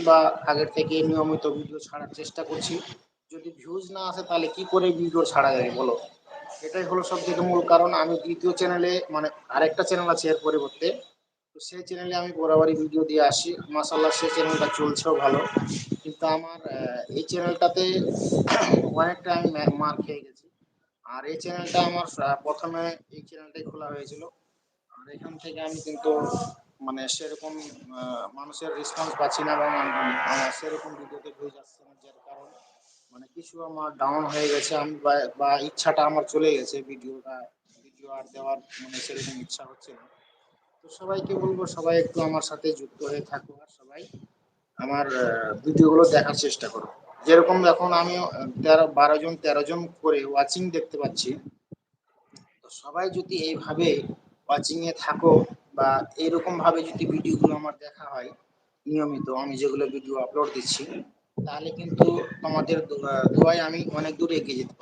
বা আগের থেকে নিয়মিত ভিডিও ছাড়ার চেষ্টা করছি। যদি ভিউজ না আসে তাহলে কি করে ভিডিও ছাড়া যায় বলো? এটাই হলো সবথেকে মূল কারণ। আমি ২য় চ্যানেলে মানে আরেকটা চ্যানেল আছে এর পরিবর্তে। তো সেই চ্যানেলে আমি বরাবরই ভিডিও দিয়ে আসি। মাশাআল্লাহ সেই চ্যানেলটা চলছেও ভালো। কিন্তু আমার এই চ্যানেলটাতে অনেকটা আমি মার খেয়ে গেছি। আর এই চ্যানেলটা আমার ১ম এ এই চ্যানেলটাই খোলা হয়েছিল। আর এখান থেকে আমি কিন্তু মানে সেরকম মানুষের রেসপন্স পাচ্ছি না, এবং আমার সেরকম ভিডিওতে ভিউজ আসছে না, যার কারণ মানে কিছু আমার ডাউন হয়ে গেছে। আমি বা ইচ্ছাটা আমার চলে গেছে ভিডিও আর দেওয়ার মানে সেরকম ইচ্ছা হচ্ছে না। তো সবাইকে বলবো সবাই একটু আমার সাথে যুক্ত হয়ে থাকো, আর সবাই আমার ভিডিওগুলো দেখার চেষ্টা করো। যেরকম এখন আমি ১২ জন ১৩ জন করে ওয়াচিং দেখতে পাচ্ছি। তো সবাই যদি এইভাবে ওয়াচিং এ থাকো বা এরকম ভাবে যদি ভিডিওগুলো আমার দেখা হয় নিয়মিত, আমি যেগুলো ভিডিও আপলোড দিচ্ছি, তাহলে কিন্তু তোমাদের দোয়ায় আমি অনেক দূর এগিয়ে যেতে পারবো।